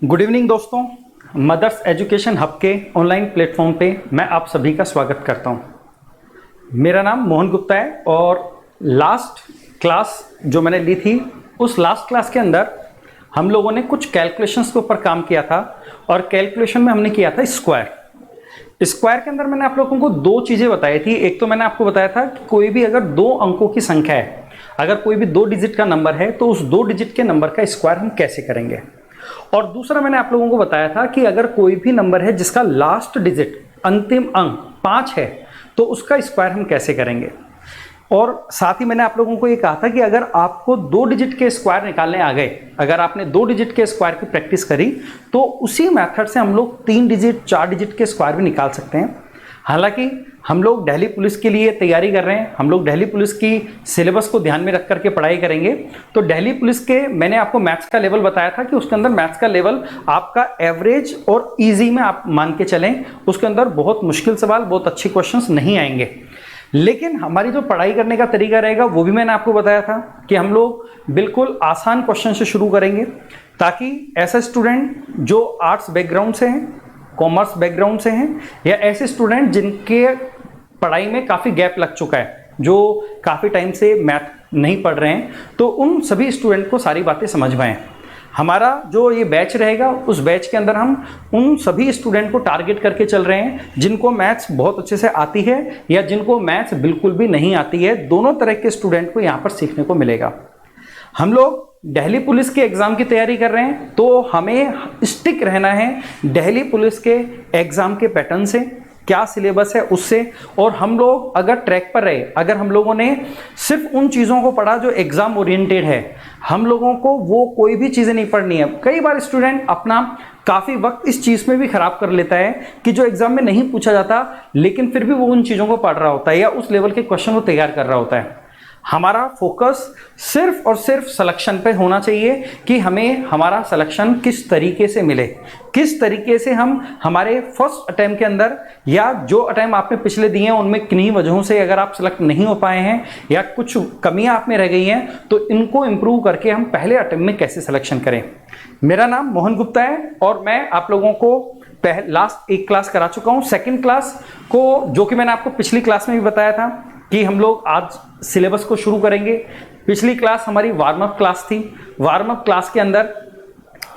Good evening दोस्तों, mother's education hub के online platform पे मैं आप सभी का स्वागत करता हूं। मेरा नाम मोहन गुप्ता है और लास्ट क्लास जो मैंने ली थी उस लास्ट क्लास के अंदर हम लोगों ने कुछ कैलकुलेशंस के ऊपर काम किया था और कैलकुलेशन में हमने किया था स्क्वायर। स्क्वायर के अंदर मैंने आप लोगों को दो चीज़ें बताई थी। एक तो मैंने आपको बताया था कि कोई भी अगर दो अंकों की संख्या है, अगर कोई भी दो डिजिट का नंबर है तो उस दो डिजिट के नंबर का स्क्वायर हम कैसे करेंगे। और दूसरा मैंने आप लोगों को बताया था कि अगर कोई भी नंबर है जिसका लास्ट डिजिट अंतिम अंक 5 है तो उसका स्क्वायर हम कैसे करेंगे। और साथ ही मैंने आप लोगों को ये कहा था कि अगर आपको दो डिजिट के स्क्वायर निकालने आ गए, अगर आपने दो डिजिट के स्क्वायर की प्रैक्टिस करी तो उसी मेथड से हम लोग 3 डिजिट 4 डिजिट के स्क्वायर भी निकाल सकते हैं। हालांकि हम लोग दिल्ली पुलिस के लिए तैयारी कर रहे हैं, हम लोग दिल्ली पुलिस की सिलेबस को ध्यान में रख करके पढ़ाई करेंगे। तो दिल्ली पुलिस के मैंने आपको मैथ्स का लेवल बताया था कि उसके अंदर मैथ्स का लेवल आपका एवरेज और इजी में आप मान के चलें, उसके अंदर बहुत मुश्किल सवाल, बहुत अच्छे क्वेश्चंस नहीं आएंगे। लेकिन हमारी जो पढ़ाई करने का तरीका रहेगा वो भी मैंने आपको बताया था कि हम लोग बिल्कुल आसान क्वेश्चन से शुरू करेंगे, ताकि ऐसा स्टूडेंट जो आर्ट्स बैकग्राउंड से हैं, कॉमर्स बैकग्राउंड से हैं, या ऐसे स्टूडेंट जिनके पढ़ाई में काफ़ी गैप लग चुका है, जो काफ़ी टाइम से मैथ नहीं पढ़ रहे हैं, तो उन सभी स्टूडेंट को सारी बातें समझ में आए। हमारा जो ये बैच रहेगा उस बैच के अंदर हम उन सभी स्टूडेंट को टारगेट करके चल रहे हैं जिनको मैथ्स बहुत अच्छे से आती है या जिनको मैथ्स बिल्कुल भी नहीं आती है। दोनों तरह के स्टूडेंट को यहाँ पर सीखने को मिलेगा। हम लोग दिल्ली पुलिस के एग्जाम की तैयारी कर रहे हैं तो हमें स्टिक रहना है दिल्ली पुलिस के एग्जाम के पैटर्न से, क्या सिलेबस है उससे। और हम लोग अगर ट्रैक पर रहे, अगर हम लोगों ने सिर्फ उन चीज़ों को पढ़ा जो एग्जाम ओरिएंटेड है, हम लोगों को वो कोई भी चीज़ें नहीं पढ़नी है। कई बार स्टूडेंट अपना काफ़ी वक्त इस चीज़ में भी खराब कर लेता है कि जो एग्जाम में नहीं पूछा जाता लेकिन फिर भी वो उन चीज़ों को पढ़ रहा होता है या उस लेवल के क्वेश्चन को तैयार कर रहा होता है। हमारा फोकस सिर्फ और सिर्फ सिलेक्शन पे होना चाहिए कि हमें हमारा सिलेक्शन किस तरीके से मिले, किस तरीके से हम हमारे फर्स्ट अटेम्प्ट के अंदर या जो अटेम्प्ट आपने पिछले दिए हैं उनमें किन्हीं वजहों से अगर आप सिलेक्ट नहीं हो पाए हैं या कुछ कमियां आप में रह गई हैं तो इनको इम्प्रूव करके हम पहले अटेम्प्ट में कैसे सिलेक्शन करें। मेरा नाम मोहन गुप्ता है और मैं आप लोगों को लास्ट एक क्लास करा चुका हूँ, सेकेंड क्लास को, जो कि मैंने आपको पिछली क्लास में भी बताया था कि हम लोग आज सिलेबस को शुरू करेंगे। पिछली क्लास हमारी वार्म अप क्लास थी। वार्म अप क्लास के अंदर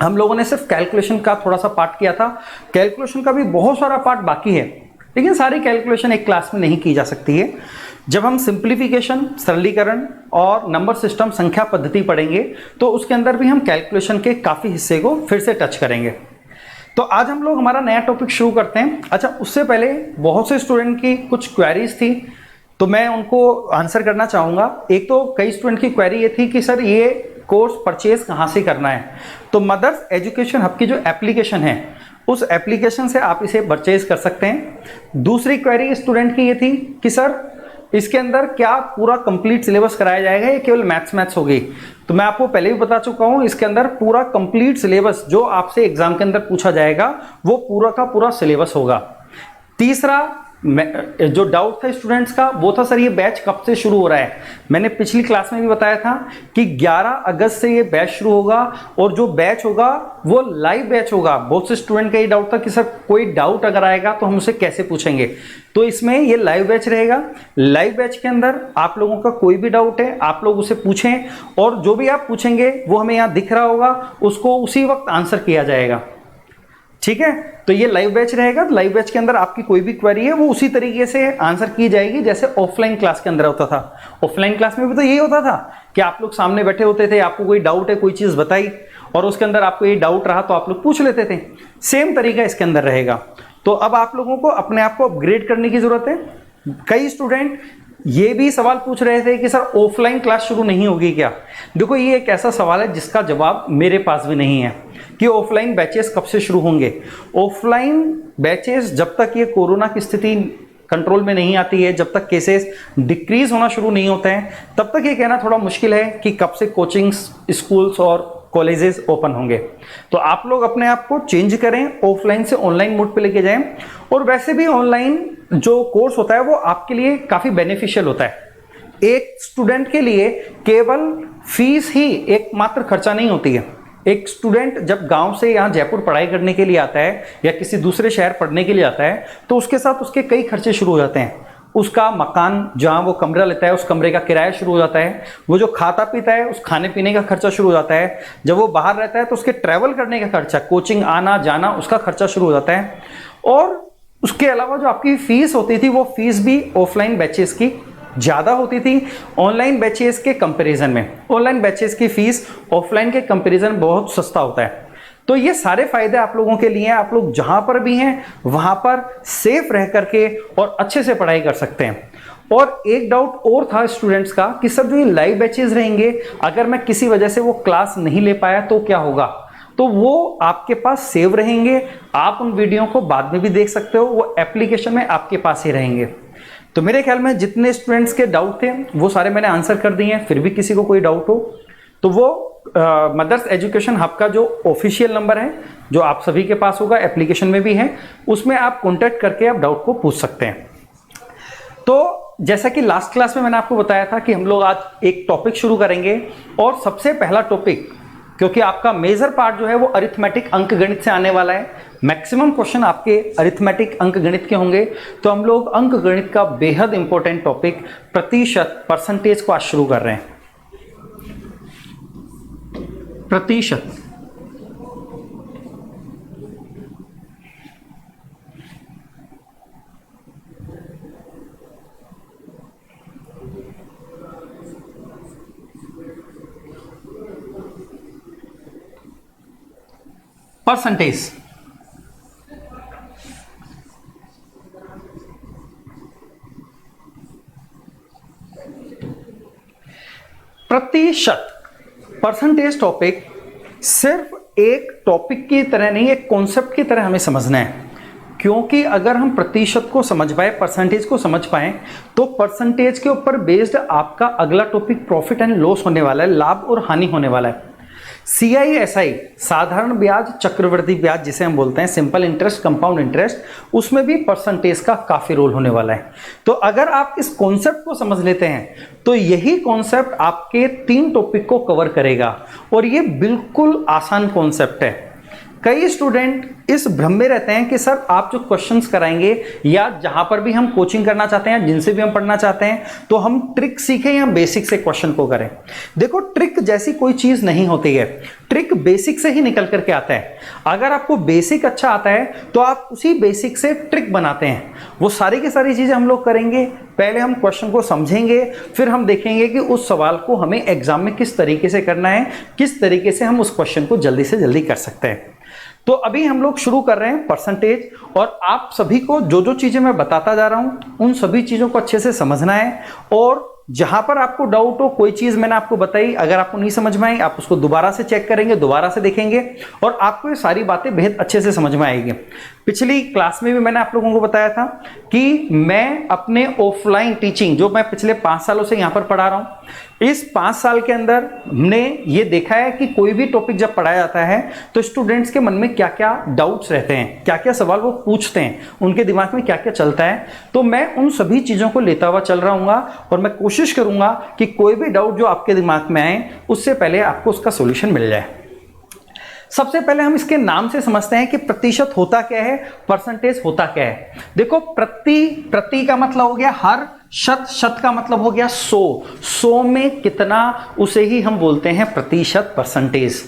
हम लोगों ने सिर्फ कैलकुलेशन का थोड़ा सा पार्ट किया था। कैलकुलेशन का भी बहुत सारा पार्ट बाकी है, लेकिन सारी कैलकुलेशन एक क्लास में नहीं की जा सकती है। जब हम सिंप्लीफिकेशन, सरलीकरण और नंबर सिस्टम, संख्या पद्धति पढ़ेंगे तो उसके अंदर भी हम कैलकुलेशन के काफ़ी हिस्से को फिर से टच करेंगे। तो आज हम लोग हमारा नया टॉपिक शुरू करते हैं। अच्छा, उससे पहले बहुत से स्टूडेंट की कुछ क्वेरीज थी तो मैं उनको आंसर करना चाहूँगा। एक तो कई स्टूडेंट की क्वेरी ये थी कि सर ये कोर्स परचेज कहाँ से करना है। तो मदर्स एजुकेशन हब की जो एप्लीकेशन है उस एप्लीकेशन से आप इसे परचेज कर सकते हैं। दूसरी क्वेरी स्टूडेंट की ये थी कि सर इसके अंदर क्या पूरा कंप्लीट सिलेबस कराया जाएगा या केवल मैथ्स होगी। तो मैं आपको पहले भी बता चुका हूँ, इसके अंदर पूरा कंप्लीट सिलेबस जो आपसे एग्जाम के अंदर पूछा जाएगा वो पूरा का पूरा सिलेबस होगा। तीसरा जो डाउट था स्टूडेंट्स का वो था सर ये बैच कब से शुरू हो रहा है। मैंने पिछली क्लास में भी बताया था कि 11 अगस्त से ये बैच शुरू होगा और जो बैच होगा वो लाइव बैच होगा। बहुत से स्टूडेंट का ये डाउट था कि सर कोई डाउट अगर आएगा तो हम उसे कैसे पूछेंगे। तो इसमें ये लाइव बैच रहेगा। लाइव बैच के अंदर आप लोगों का कोई भी डाउट है आप लोग उसे पूछें और जो भी आप पूछेंगे वो हमें यहाँ दिख रहा होगा, उसको उसी वक्त आंसर किया जाएगा। ठीक है, तो ये लाइव बैच रहेगा। लाइव बैच के अंदर आपकी कोई भी क्वेरी है वो उसी तरीके से आंसर की जाएगी जैसे ऑफलाइन क्लास के अंदर होता था। ऑफलाइन क्लास में भी तो यही होता था कि आप लोग सामने बैठे होते थे, आपको कोई डाउट है, कोई चीज़ बताई और उसके अंदर आपको ये डाउट रहा तो आप लोग पूछ लेते थे। सेम तरीका इसके अंदर रहेगा। तो अब आप लोगों को अपने आप को अपग्रेड करने की जरूरत है। कई स्टूडेंट ये भी सवाल पूछ रहे थे कि सर ऑफलाइन क्लास शुरू नहीं होगी क्या। देखो ये एक ऐसा सवाल है जिसका जवाब मेरे पास भी नहीं है कि ऑफलाइन बैचेस कब से शुरू होंगे। ऑफलाइन बैचेस जब तक ये कोरोना की स्थिति कंट्रोल में नहीं आती है, जब तक केसेस डिक्रीज होना शुरू नहीं होते हैं, तब तक ये कहना थोड़ा मुश्किल है कि कब से कोचिंग्स, स्कूल्स और कॉलेजेस ओपन होंगे। तो आप लोग अपने आप को चेंज करें, ऑफलाइन से ऑनलाइन मोड पे लेके जाएं। और वैसे भी ऑनलाइन जो कोर्स होता है वो आपके लिए काफ़ी बेनिफिशियल होता है। एक स्टूडेंट के लिए केवल फीस ही एकमात्र खर्चा नहीं होती है। एक स्टूडेंट जब गांव से यहाँ जयपुर पढ़ाई करने के लिए आता है या किसी दूसरे शहर पढ़ने के लिए आता है तो उसके साथ उसके कई खर्चे शुरू हो जाते हैं। उसका मकान जहाँ वो कमरा लेता है उस कमरे का किराया शुरू हो जाता है, वो जो खाता पीता है उस खाने पीने का खर्चा शुरू हो जाता है, जब वो बाहर रहता है तो उसके ट्रैवल करने का खर्चा, कोचिंग आना जाना, उसका खर्चा शुरू हो जाता है। और उसके अलावा जो आपकी फीस होती थी वो फीस भी ऑफलाइन बैचेस की ज़्यादा होती थी ऑनलाइन बैचेस के कंपैरिजन में। ऑनलाइन बैचेस की फीस ऑफलाइन के कंपैरिजन बहुत सस्ता होता है। तो ये सारे फायदे आप लोगों के लिए हैं। आप लोग जहां पर भी हैं वहां पर सेफ रह करके और अच्छे से पढ़ाई कर सकते हैं। और एक डाउट और था स्टूडेंट्स का कि सर जो ये लाइव बैचेस रहेंगे, अगर मैं किसी वजह से वो क्लास नहीं ले पाया तो क्या होगा? तो वो आपके पास सेव रहेंगे, आप उन वीडियो को बाद में भी देख सकते हो, वो एप्लीकेशन में आपके पास ही रहेंगे। तो मेरे ख्याल में जितने स्टूडेंट्स के डाउट थे वो सारे मैंने आंसर कर दिए हैं। फिर भी किसी को कोई डाउट हो तो वो मदर्स एजुकेशन हब का जो ऑफिशियल नंबर है जो आप सभी के पास होगा, एप्लीकेशन में भी है, उसमें आप कॉन्टैक्ट करके आप डाउट को पूछ सकते हैं। तो जैसा कि लास्ट क्लास में मैंने आपको बताया था कि हम लोग आज एक टॉपिक शुरू करेंगे और सबसे पहला टॉपिक, क्योंकि आपका मेजर पार्ट जो है वो अरिथमेटिक अंकगणित से आने वाला है, मैक्सिमम क्वेश्चन आपके अरिथमेटिक अंकगणित के होंगे, तो हम लोग अंकगणित का बेहद इंपॉर्टेंट टॉपिक प्रतिशत, परसेंटेज को आज शुरू कर रहे हैं। प्रतिशत, परसेंटेज, प्रतिशत, परसेंटेज टॉपिक सिर्फ एक टॉपिक की तरह नहीं, एक कॉन्सेप्ट की तरह हमें समझना है। क्योंकि अगर हम प्रतिशत को समझ पाए, परसेंटेज को समझ पाए, तो परसेंटेज के ऊपर बेस्ड आपका अगला टॉपिक प्रॉफिट एंड लॉस होने वाला है, लाभ और हानि होने वाला है। CISI, साधारण ब्याज, चक्रवृद्धि ब्याज जिसे हम बोलते हैं, सिंपल इंटरेस्ट, कंपाउंड इंटरेस्ट, उसमें भी परसेंटेज का काफी रोल होने वाला है। तो अगर आप इस कॉन्सेप्ट को समझ लेते हैं तो यही कॉन्सेप्ट आपके 3 टॉपिक को कवर करेगा और ये बिल्कुल आसान कॉन्सेप्ट है। कई स्टूडेंट इस भ्रम में रहते हैं कि सर आप जो क्वेश्चंस कराएंगे या जहां पर भी हम कोचिंग करना चाहते हैं, जिनसे भी हम पढ़ना चाहते हैं, तो हम ट्रिक सीखें या बेसिक से क्वेश्चन को करें। देखो, ट्रिक जैसी कोई चीज नहीं होती है, ट्रिक बेसिक से ही निकल करके आता है। अगर आपको बेसिक अच्छा आता है तो आप उसी बेसिक से ट्रिक बनाते हैं। वो सारी की सारी चीजें हम लोग करेंगे। पहले हम क्वेश्चन को समझेंगे, फिर हम देखेंगे कि उस सवाल को हमें एग्जाम में किस तरीके से करना है, किस तरीके से हम उस क्वेश्चन को जल्दी से जल्दी कर सकते हैं। तो अभी हम लोग शुरू कर रहे हैं परसेंटेज, और आप सभी को जो जो चीजें मैं बताता जा रहा हूं उन सभी चीजों को अच्छे से समझना है। और जहां पर आपको डाउट हो, कोई चीज मैंने आपको बताई, अगर आपको नहीं समझ में आई, आप उसको दोबारा से चेक करेंगे, दोबारा से देखेंगे और आपको ये सारी बातें बेहद अच्छे से समझ में आएगी। पिछली क्लास में भी मैंने आप लोगों को बताया था कि मैं अपने ऑफलाइन टीचिंग, जो मैं पिछले 5 सालों से यहां पर पढ़ा रहा हूं, इस 5 साल के अंदर हमने ये देखा है कि कोई भी टॉपिक जब पढ़ाया जाता है तो स्टूडेंट्स के मन में क्या क्या डाउट्स रहते हैं, क्या क्या सवाल वो पूछते हैं, उनके दिमाग में क्या क्या चलता है। तो मैं उन सभी चीजों को लेता हुआ चल रहा हूँ और मैं कोशिश करूंगा कि कोई भी डाउट जो आपके दिमाग में आए उससे पहले आपको उसका सॉल्यूशन मिल जाए। सबसे पहले हम इसके नाम से समझते हैं कि प्रतिशत होता क्या है, परसेंटेज होता क्या है। देखो, प्रति का मतलब हो गया हर, शत का मतलब हो गया 100 में कितना, उसे ही हम बोलते हैं प्रतिशत, परसेंटेज।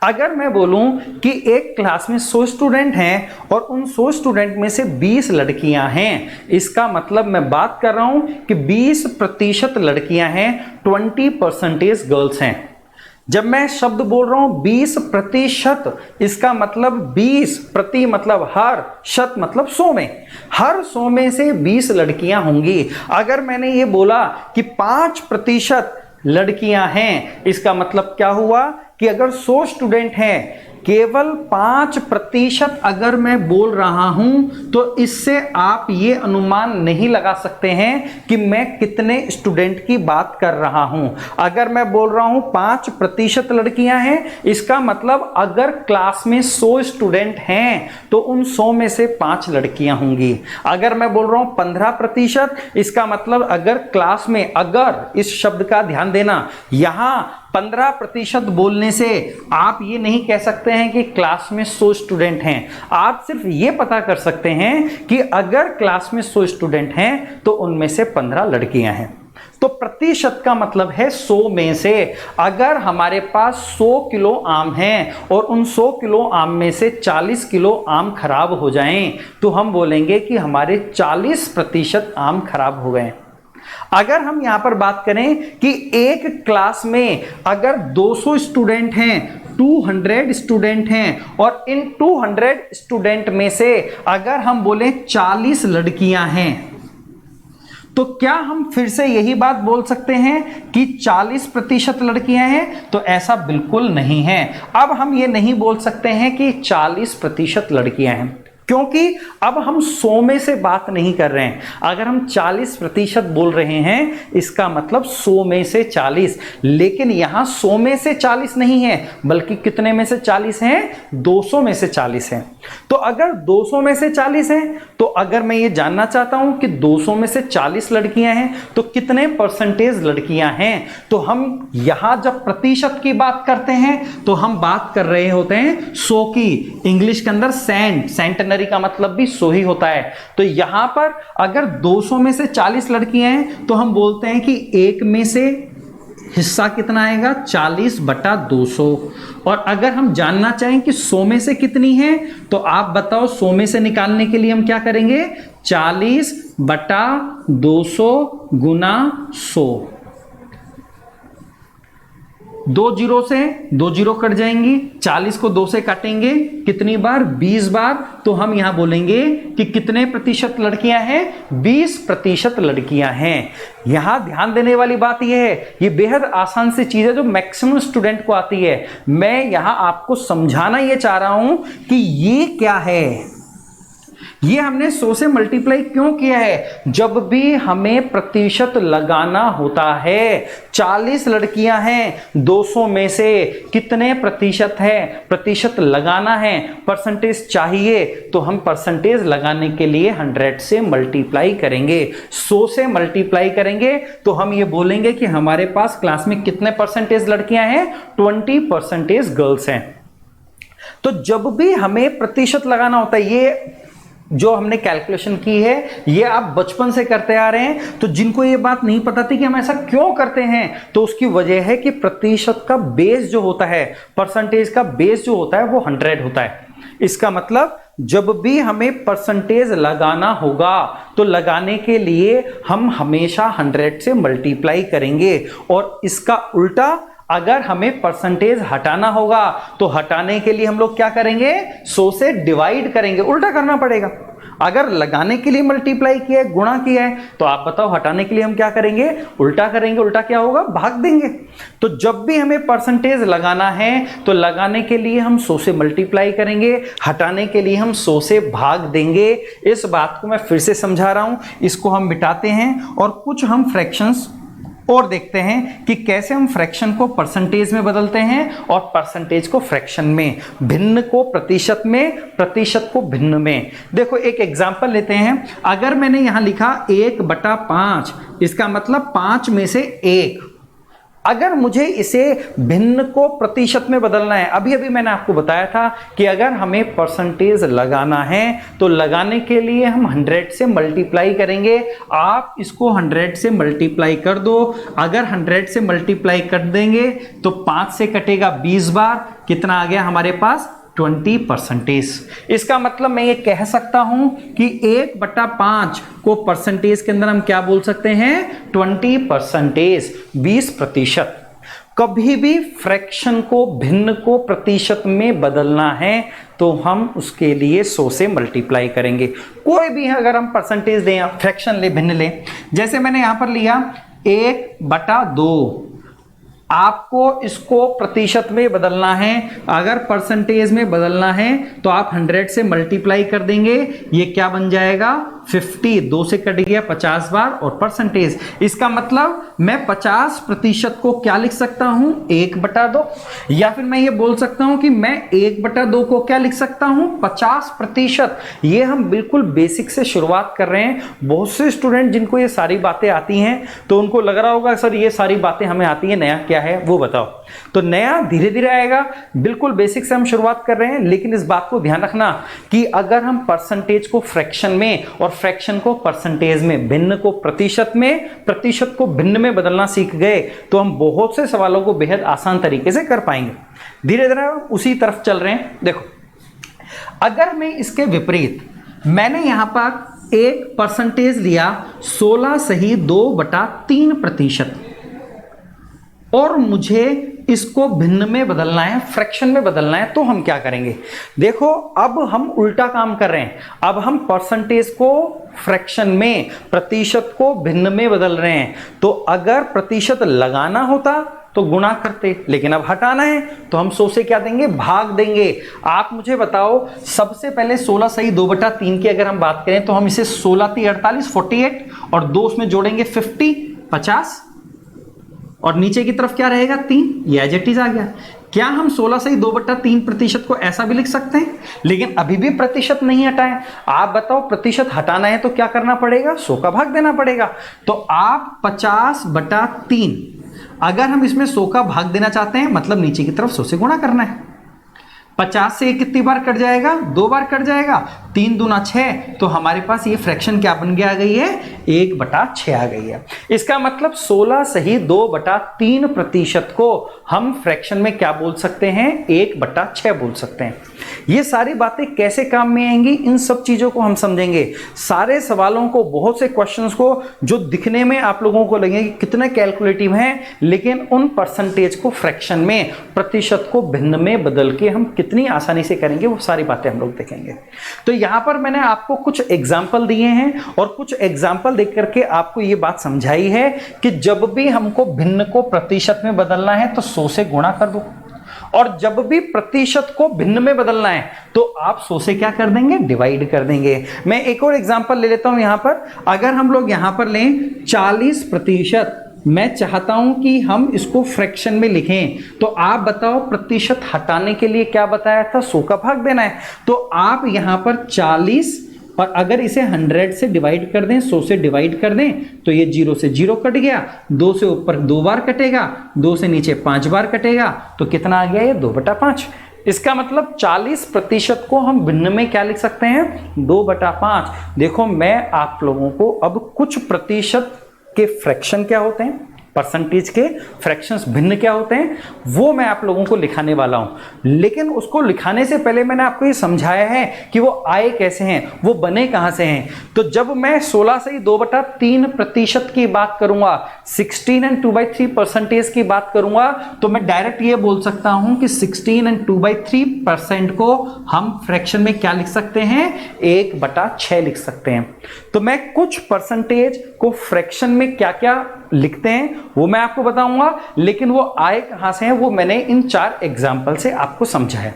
अगर मैं बोलूं कि एक क्लास में 100 स्टूडेंट हैं और उन 100 स्टूडेंट में से 20 लड़कियां हैं, इसका मतलब मैं बात कर रहा हूं कि 20% लड़कियां हैं, 20% गर्ल्स हैं। जब मैं शब्द बोल रहा हूं 20%, इसका मतलब 20 प्रति मतलब हर, शत मतलब 100 में, हर 100 में से 20 लड़कियां होंगी। अगर मैंने ये बोला कि 5% लड़कियां हैं, इसका मतलब क्या हुआ कि अगर 100 स्टूडेंट हैं, केवल 5% अगर मैं बोल रहा हूं तो इससे आप ये अनुमान नहीं लगा सकते हैं कि मैं कितने स्टूडेंट की बात कर रहा हूं। अगर मैं बोल रहा हूं 5% लड़कियां हैं, इसका मतलब अगर क्लास में 100 स्टूडेंट हैं तो उन 100 में से 5 लड़कियां होंगी। अगर मैं बोल रहा हूं 15%, इसका मतलब अगर क्लास में, अगर, इस शब्द का ध्यान देना, यहां 15% बोलने से आप ये नहीं कह सकते हैं कि क्लास में 100 स्टूडेंट हैं। आप सिर्फ ये पता कर सकते हैं कि अगर क्लास में 100 स्टूडेंट हैं तो उनमें से 15 लड़कियां हैं। तो प्रतिशत का मतलब है 100 में से। अगर हमारे पास 100 किलो आम हैं और उन 100 किलो आम में से 40 किलो आम खराब हो जाएं तो हम बोलेंगे कि हमारे 40% आम खराब हो गए। अगर हम यहां पर बात करें कि एक क्लास में अगर 200 स्टूडेंट हैं, 200 स्टूडेंट हैं और इन 200 स्टूडेंट में से अगर हम बोले 40 लड़कियां हैं तो क्या हम फिर से यही बात बोल सकते हैं कि 40% लड़कियां हैं? तो ऐसा बिल्कुल नहीं है। अब हम ये नहीं बोल सकते हैं कि 40% लड़कियां हैं, क्योंकि अब हम 100 में से बात नहीं कर रहे हैं। अगर हम 40% बोल रहे हैं इसका मतलब 100 में से 40, लेकिन यहां 100 में से 40 नहीं है, बल्कि कितने में से 40 हैं? 200 में से 40 हैं। तो अगर 200 में से 40 हैं तो अगर मैं ये जानना चाहता हूं कि 200 में से 40 लड़कियां हैं तो कितने परसेंटेज लड़कियां हैं, तो हम यहां जब प्रतिशत की बात करते हैं तो हम बात कर रहे होते हैं 100 की। इंग्लिश के अंदर सेंटेनरी का मतलब भी 100 ही होता है। तो यहां पर अगर 200 में से 40 लड़कियां हैं तो हम बोलते हैं कि एक में से हिस्सा कितना आएगा? 40/200। और अगर हम जानना चाहें कि 100 में से कितनी है तो आप बताओ, 100 में से निकालने के लिए हम क्या करेंगे? 40/200 गुना 100। 2 जीरो से 2 जीरो कट जाएंगी, 40 को 2 से काटेंगे कितनी बार? 20 बार। तो हम यहां बोलेंगे कि कितने प्रतिशत लड़कियां हैं? 20% लड़कियां हैं। यहां ध्यान देने वाली बात यह है, ये बेहद आसान सी चीज है जो मैक्सिमम स्टूडेंट को आती है। मैं यहां आपको समझाना यह चाह रहा हूं कि ये क्या है। ये हमने 100 से मल्टीप्लाई क्यों किया है? जब भी हमें प्रतिशत लगाना होता है, 40 लड़कियां हैं, 200 में से कितने प्रतिशत है, प्रतिशत लगाना है, परसेंटेज चाहिए, तो हम परसेंटेज लगाने के लिए 100 से मल्टीप्लाई करेंगे। 100 से मल्टीप्लाई करेंगे तो हम ये बोलेंगे कि हमारे पास क्लास में कितने परसेंटेज लड़कियां हैं? 20% गर्ल्स हैं। तो जब भी हमें प्रतिशत लगाना होता है, ये जो हमने कैलकुलेशन की है ये आप बचपन से करते आ रहे हैं। तो जिनको ये बात नहीं पता थी कि हम ऐसा क्यों करते हैं, तो उसकी वजह है कि प्रतिशत का बेस जो होता है, परसेंटेज का बेस जो होता है वो 100 होता है। इसका मतलब जब भी हमें परसेंटेज लगाना होगा तो लगाने के लिए हम हमेशा 100 से मल्टीप्लाई करेंगे, और इसका उल्टा अगर हमें परसेंटेज हटाना होगा तो हटाने के लिए हम लोग क्या करेंगे? 100 से डिवाइड करेंगे, उल्टा करना पड़ेगा। अगर लगाने के लिए मल्टीप्लाई किया है, गुणा किया है, तो आप बताओ हटाने के लिए हम क्या करेंगे? उल्टा करेंगे। उल्टा क्या होगा? भाग देंगे। तो जब भी हमें परसेंटेज लगाना है तो लगाने के लिए हम 100 से मल्टीप्लाई करेंगे, हटाने के लिए हम 100 से भाग देंगे। इस बात को मैं फिर से समझा रहा हूं, इसको हम मिटाते हैं और कुछ हम फ्रैक्शंस और देखते हैं कि कैसे हम फ्रैक्शन को परसेंटेज में बदलते हैं और परसेंटेज को फ्रैक्शन में, भिन्न को प्रतिशत में, प्रतिशत को भिन्न में। देखो एक एग्जांपल लेते हैं। अगर मैंने यहां लिखा 1/5, इसका मतलब 5 में से 1। अगर मुझे इसे भिन्न को प्रतिशत में बदलना है, अभी अभी मैंने आपको बताया था कि अगर हमें परसेंटेज लगाना है तो लगाने के लिए हम 100 से मल्टीप्लाई करेंगे। आप इसको 100 से मल्टीप्लाई कर दो। अगर 100 से मल्टीप्लाई कर देंगे तो 5 से कटेगा 20 बार, कितना आ गया हमारे पास? 20%। इसका मतलब मैं ये कह सकता हूं कि 1/5 को परसेंटेज के अंदर हम क्या बोल सकते हैं? 20%, 20%। कभी भी फ्रैक्शन को, भिन्न को प्रतिशत में बदलना है तो हम उसके लिए 100 से मल्टीप्लाई करेंगे। कोई भी अगर हम परसेंटेज दें, फ्रैक्शन ले, भिन्न ले, जैसे मैंने यहां पर लिया 1/2, आपको इसको प्रतिशत में बदलना है। अगर परसेंटेज में बदलना है तो आप 100 से मल्टीप्लाई कर देंगे, ये क्या बन जाएगा? 50, 2 से कट गया 50 बार, और परसेंटेज, इसका मतलब मैं 50% को क्या लिख सकता हूं, 1/2, या फिर मैं ये बोल सकता हूं कि मैं 1/2 को क्या लिख सकता हूं, 50%। ये हम बिल्कुल बेसिक से शुरुआत कर रहे हैं। बहुत से स्टूडेंट जिनको ये सारी बातें आती हैं तो उनको लग रहा होगा सर ये सारी बातें हमें आती है, नया क्या है वो बताओ। तो नया धीरे धीरे आएगा, बिल्कुल बेसिक से हम शुरुआत कर रहे हैं। लेकिन इस बात को ध्यान रखना कि अगर हम परसेंटेज को फ्रैक्शन में और फ्रैक्शन को परसेंटेज में, भिन्न को प्रतिशत में, प्रतिशत को भिन्न में बदलना सीख गए तो हम बहुत से सवालों को बेहद आसान तरीके से कर पाएंगे। धीरे धीरे उसी तरफ चल रहे हैं। देखो, अगर मैं इसके विपरीत, मैंने यहां पर एक परसेंटेज लिया 16 सही 2/3%, और मुझे इसको भिन्न में बदलना है, फ्रैक्शन में बदलना है, तो हम क्या करेंगे? देखो, अब हम उल्टा काम कर रहे हैं। अब हम परसेंटेज को फ्रैक्शन में, प्रतिशत को भिन्न में बदल रहे हैं। तो अगर प्रतिशत लगाना होता तो गुणा करते, लेकिन अब हटाना है तो हम 100 से क्या देंगे, भाग देंगे। आप मुझे बताओ, सबसे पहले 16 सही 2/3 की अगर हम बात करें तो हम इसे 16 × 48 48, और 2 उसमें जोड़ेंगे 50, और नीचे की तरफ क्या रहेगा, 3। ये एज इट इज आ गया। क्या हम 16 सही 2/3% को ऐसा भी लिख सकते हैं? लेकिन अभी भी प्रतिशत नहीं हटाएं। आप बताओ, प्रतिशत हटाना है तो क्या करना पड़ेगा, 100 का भाग देना पड़ेगा। तो आप 50/3, अगर हम इसमें 100 का भाग देना चाहते हैं, मतलब नीचे की तरफ 100 से गुणा करना है। 50 से कितनी बार कट जाएगा, 2 बार कट जाएगा। 3 दूना 6, तो हमारे पास ये फ्रैक्शन क्या बन गया, आ गई है, 1/6 आ गई है। इसका मतलब 16 सही 2/3% को हम फ्रैक्शन में क्या बोल सकते हैं, 1/6 बोल सकते हैं। ये सारी बातें कैसे काम में आएंगी, इन सब चीजों को हम समझेंगे। सारे सवालों को, बहुत से क्वेश्चंस को जो दिखने में आप लोगों को लगेंगे कि कितने कैलकुलेटिव हैं, लेकिन उन परसेंटेज को फ्रैक्शन में, प्रतिशत को भिन्न में बदल के हम कितनी आसानी से करेंगे, वो सारी बातें हम लोग देखेंगे। तो यहां पर मैंने आपको कुछ एग्जाम्पल दिए हैं, और कुछ एग्जाम्पल देख करके आपको ये बात समझाई है कि जब भी हमको भिन्न को प्रतिशत में बदलना है तो 100 से गुणा कर दो, और जब भी प्रतिशत को भिन्न में बदलना है तो आप 100 से क्या कर देंगे, डिवाइड कर देंगे। मैं एक और एग्जांपल ले लेता हूं यहां पर। अगर हम लोग यहां पर लें 40%, मैं चाहता हूं कि हम इसको फ्रैक्शन में लिखें, तो आप बताओ, प्रतिशत हटाने के लिए क्या बताया था, 100 का भाग देना है। तो आप यहां पर 40, और अगर इसे 100 से डिवाइड कर दें, 100 से डिवाइड कर दें, तो ये 0 से 0 कट गया, 2 से ऊपर 2 बार कटेगा, 2 से नीचे 5 बार कटेगा, तो कितना आ गया, ये 2/5। इसका मतलब 40% को हम भिन्न में क्या लिख सकते हैं, 2/5। देखो, मैं आप लोगों को अब कुछ प्रतिशत के फ्रैक्शन क्या होते हैं, परसेंटेज के फ्रैक्शंस भिन्न क्या होते हैं, वो मैं आप लोगों को लिखाने वाला हूं। लेकिन उसको लिखाने से पहले मैंने आपको ये समझाया है कि वो आए कैसे हैं, वो बने कहां से हैं। तो जब मैं 16 सही 2/3% की बात करूंगा, 16 and 2/3% की बात करूंगा, तो मैं डायरेक्ट ये बोल सकता हूं कि 16 and 2/3% को हम फ्रैक्शन में क्या लिख सकते हैं, 1/6 लिख सकते हैं। तो मैं कुछ परसेंटेज को फ्रैक्शन में क्या क्या लिखते हैं वो मैं आपको बताऊंगा, लेकिन वो आए कहां से हैं वो मैंने इन 4 एग्जाम्पल से आपको समझाया।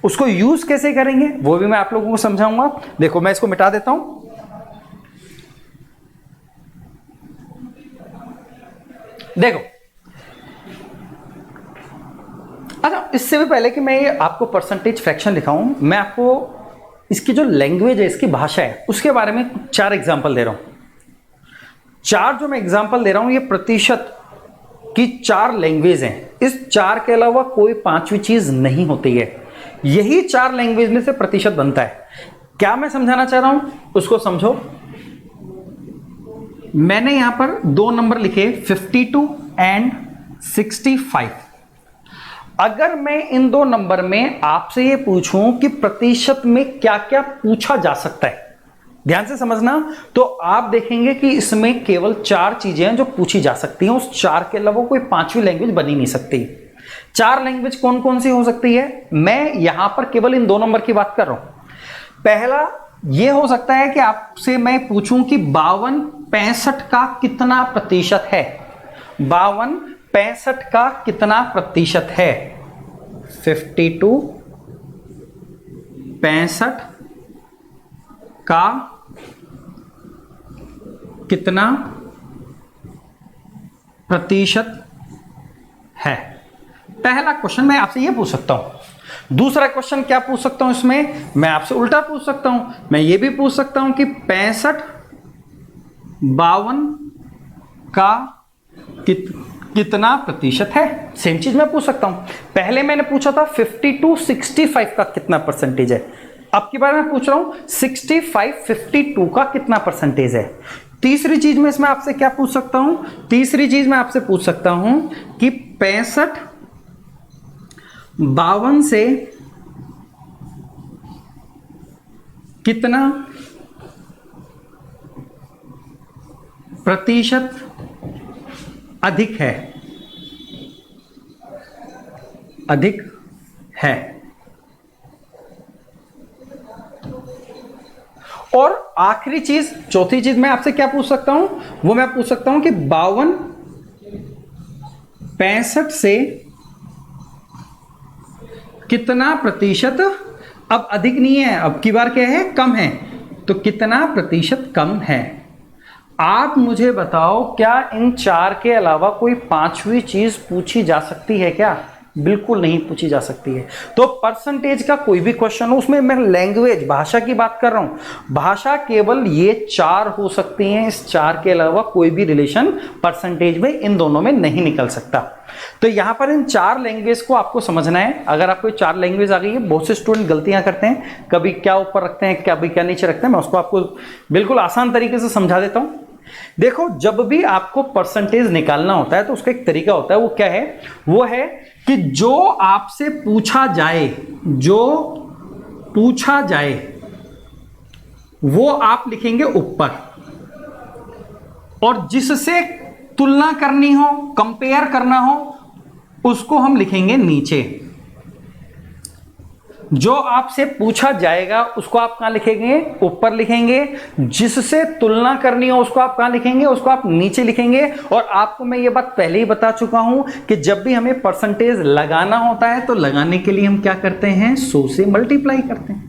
उसको यूज कैसे करेंगे वो भी मैं आप लोगों को समझाऊंगा। देखो, मैं इसको मिटा देता हूं। देखो, अच्छा, इससे भी पहले कि मैं ये आपको परसेंटेज फ्रैक्शन लिखाऊं, मैं आपको इसकी जो लैंग्वेज है, इसकी भाषा है, उसके बारे में 4 एग्जाम्पल दे रहा हूं। 4 जो मैं एग्जाम्पल दे रहा हूं, ये प्रतिशत की 4 लैंग्वेज हैं। इस 4 के अलावा कोई 5वीं चीज नहीं होती है। यही 4 लैंग्वेज में से प्रतिशत बनता है। क्या मैं समझाना चाह रहा हूं उसको समझो। मैंने यहां पर 2 नंबर लिखे, 52 and 65। अगर मैं इन 2 नंबर में आपसे ये पूछूं कि प्रतिशत में क्या क्या पूछा जा सकता है, ध्यान से समझना, तो आप देखेंगे कि इसमें केवल 4 चीजें हैं जो पूछी जा सकती हैं। उस 4 के अलावा कोई 5वीं लैंग्वेज बनी नहीं सकती। 4 लैंग्वेज कौन कौन सी हो सकती है, मैं यहां पर केवल इन 2 नंबर की बात कर रहा हूं। पहला यह हो सकता है कि आपसे मैं पूछूं कि 52 65 का कितना प्रतिशत है। 52 65 का कितना प्रतिशत है। 52 65 का कितना प्रतिशत है। पहला क्वेश्चन मैं आपसे ये पूछ सकता हूं। दूसरा क्वेश्चन क्या पूछ सकता हूं इसमें, मैं आपसे उल्टा पूछ सकता हूं। मैं ये भी पूछ सकता हूं कि 65-52 का कितना प्रतिशत है। सेम चीज मैं पूछ सकता हूं। पहले मैंने पूछा था 52-65 का कितना परसेंटेज है, अब की बार मैं पूछ रहा हूं 65-52 का कितना परसेंटेज है। तीसरी चीज में इसमें आपसे क्या पूछ सकता हूं, तीसरी चीज मैं आपसे पूछ सकता हूं कि 65-52 से कितना प्रतिशत अधिक है, अधिक है। और आखिरी चीज, चौथी चीज मैं आपसे क्या पूछ सकता हूं, वो मैं पूछ सकता हूं कि 52-65 से कितना प्रतिशत अब अधिक नहीं है, अब की बार क्या है, कम है। तो कितना प्रतिशत कम है। आप मुझे बताओ, क्या इन चार के अलावा कोई पांचवी चीज पूछी जा सकती है क्या? बिल्कुल नहीं पूछी जा सकती है। तो परसेंटेज का कोई भी क्वेश्चन हो, उसमें मैं लैंग्वेज, भाषा की बात कर रहा हूं। भाषा केवल ये चार हो सकती हैं, इस चार के अलावा कोई भी रिलेशन परसेंटेज में इन दोनों में नहीं निकल सकता। तो यहां पर इन चार लैंग्वेज को आपको समझना है। अगर आपको चार लैंग्वेज आ गई है, बहुत से स्टूडेंट गलतियां करते हैं, कभी क्या ऊपर रखते हैं, कभी क्या नीचे रखते हैं। मैं उसको आपको बिल्कुल आसान तरीके से समझा देता हूं। देखो, जब भी आपको परसेंटेज निकालना होता है तो उसका एक तरीका होता है। वो क्या है, वो है कि जो आपसे पूछा जाए, जो पूछा जाए वो आप लिखेंगे ऊपर, और जिससे तुलना करनी हो, कंपेयर करना हो, उसको हम लिखेंगे नीचे। जो आपसे पूछा जाएगा उसको आप कहां लिखेंगे, ऊपर लिखेंगे। जिससे तुलना करनी हो उसको आप कहां लिखेंगे, उसको आप नीचे लिखेंगे। और आपको मैं ये बात पहले ही बता चुका हूं कि जब भी हमें परसेंटेज लगाना होता है तो लगाने के लिए हम क्या करते हैं, 100 से मल्टीप्लाई करते हैं।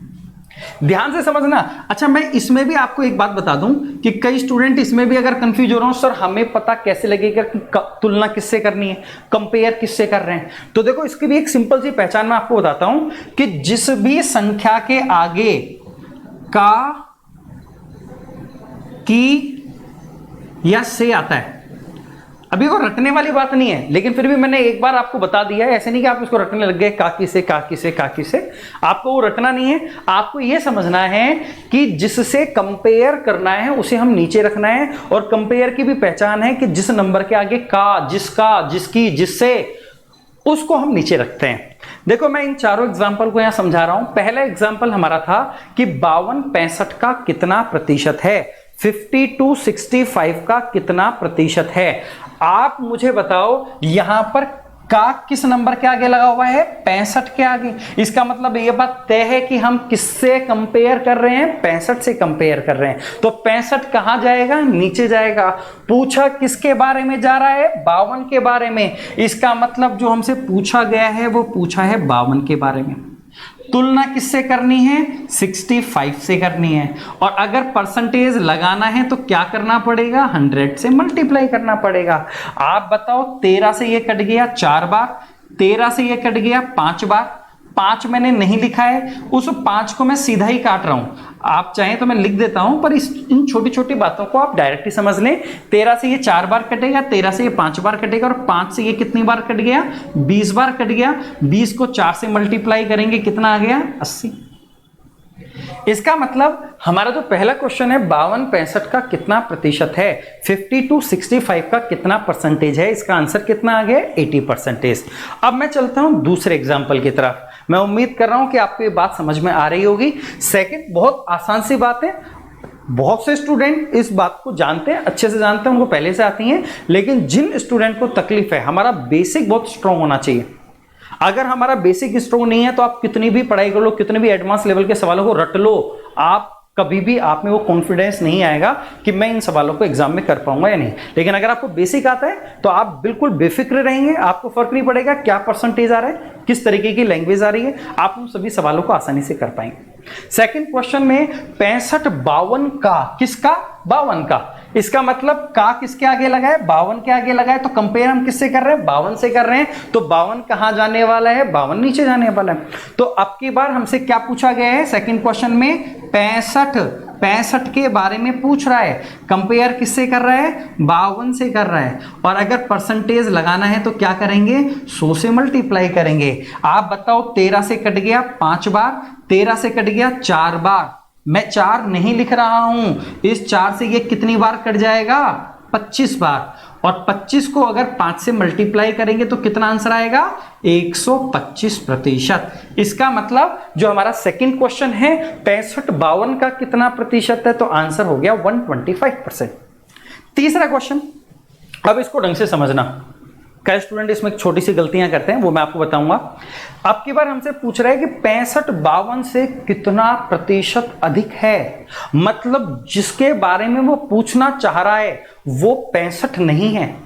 ध्यान से समझना। अच्छा, मैं इसमें भी आपको एक बात बता दूं कि कई स्टूडेंट इसमें भी अगर कंफ्यूज हो रहे हो, सर हमें पता कैसे लगेगा कि तुलना किससे करनी है, कंपेयर किससे कर रहे हैं। तो देखो, इसकी भी एक सिंपल सी पहचान मैं आपको बताता हूं कि जिस भी संख्या के आगे का, की या से आता है, अभी वो रटने वाली बात नहीं है, लेकिन फिर भी मैंने एक बार आपको बता दिया है। ऐसे नहीं कि आप इसको रटने लग गए, काकी से, काकी से, काकी से। आपको वो रटना नहीं है। आपको ये समझना है कि जिससे कंपेयर करना है उसे हम नीचे रखना है। और कंपेयर की भी पहचान है कि जिस नंबर के आगे का, जिसका, जिसकी, जिससे, उसको हम नीचे रखते हैं। देखो, मैं इन चारों एग्जाम्पल को यहां समझा रहा हूं। पहला एग्जाम्पल हमारा था कि 52-65 का कितना प्रतिशत है, 52-65 का कितना प्रतिशत है। आप मुझे बताओ, यहां पर का किस नंबर के आगे लगा हुआ है, 65 के आगे। इसका मतलब यह बात तय है कि हम किससे कंपेयर कर रहे हैं, 65 से कंपेयर कर रहे हैं। तो 65 कहां जाएगा, नीचे जाएगा। पूछा किसके बारे में जा रहा है, 52 के बारे में। इसका मतलब जो हमसे पूछा गया है वो पूछा है 52 के बारे में। तुलना किससे करनी है, 65 से करनी है। और अगर परसेंटेज लगाना है तो क्या करना पड़ेगा, 100 से मल्टीप्लाई करना पड़ेगा। आप बताओ, 13 से ये कट गया 4 बार, 13 से ये कट गया 5 बार। 5 मैंने नहीं लिखा है, उस 5 को मैं सीधा ही काट रहा हूं। आप चाहें तो मैं लिख देता हूं, पर इन छोटी छोटी बातों को आप डायरेक्ट ही समझ लें। 13 से ये 4 बार कटेगा, 13 से ये 5 बार कटेगा, और 5 से ये कितनी बार कट गया, 20 बार कट गया। 20 को 4 से मल्टीप्लाई करेंगे, कितना आ गया, 80। इसका मतलब हमारा जो पहला क्वेश्चन है 52-65 का कितना प्रतिशत है, 52-65 का कितना परसेंटेज है, इसका आंसर कितना आ गया, 80%। अब मैं चलता हूं दूसरे एग्जाम्पल की तरफ। मैं उम्मीद कर रहा हूं कि आपको ये बात समझ में आ रही होगी। सेकंड, बहुत आसान सी बात है। बहुत से स्टूडेंट इस बात को जानते हैं, अच्छे से जानते हैं, उनको पहले से आती हैं। लेकिन जिन स्टूडेंट को तकलीफ है, हमारा बेसिक बहुत स्ट्रांग होना चाहिए। अगर हमारा बेसिक स्ट्रांग नहीं है तो आप कितनी भी पढ़ाई कर लो, कितने भी एडवांस लेवल के सवालों को रट लो, आप कभी भी आप में वो कॉन्फिडेंस नहीं आएगा कि मैं इन सवालों को एग्जाम में कर पाऊंगा या नहीं। लेकिन अगर आपको बेसिक आता है तो आप बिल्कुल बेफिक्र रहेंगे, आपको फर्क नहीं पड़ेगा क्या परसेंटेज आ रहा है, किस तरीके की लैंग्वेज आ रही है, आप उन सभी सवालों को आसानी से कर पाएंगे। सेकंड क्वेश्चन में 65-52 का, किसका, 52 का, इसका मतलब का किसके आगे लगा है? 52 के आगे लगा है। तो कंपेयर हम किससे कर रहे हैं? 52 से कर रहे हैं। तो 52 कहां जाने वाला है? 52 नीचे जाने वाला है। तो अब की बार हमसे क्या पूछा गया है सेकंड क्वेश्चन में? 65 के बारे में पूछ रहा है। कंपेयर किससे कर रहा है? 52 से कर रहा है। और अगर परसेंटेज लगाना है तो क्या करेंगे? 100 से मल्टीप्लाई करेंगे। आप बताओ, 13 से कट गया 5 बार, 13 से कट गया 4 बार। मैं 4 नहीं लिख रहा हूं, इस 4 से ये कितनी बार कट जाएगा? 25 बार। और 25 को अगर 5 से मल्टीप्लाई करेंगे तो कितना आंसर आएगा? 125%। इसका मतलब जो हमारा सेकंड क्वेश्चन है 65-52 का कितना प्रतिशत है? तो आंसर हो गया 125%। तीसरा क्वेश्चन, अब इसको ढंग से समझना। कई स्टूडेंट इसमें छोटी सी गलतियां करते हैं, वो मैं आपको बताऊंगा। अब की बार हमसे पूछ रहा है कि 65-52 से कितना प्रतिशत अधिक है। मतलब जिसके बारे में वो पूछना चाह रहा है वो 65 नहीं है,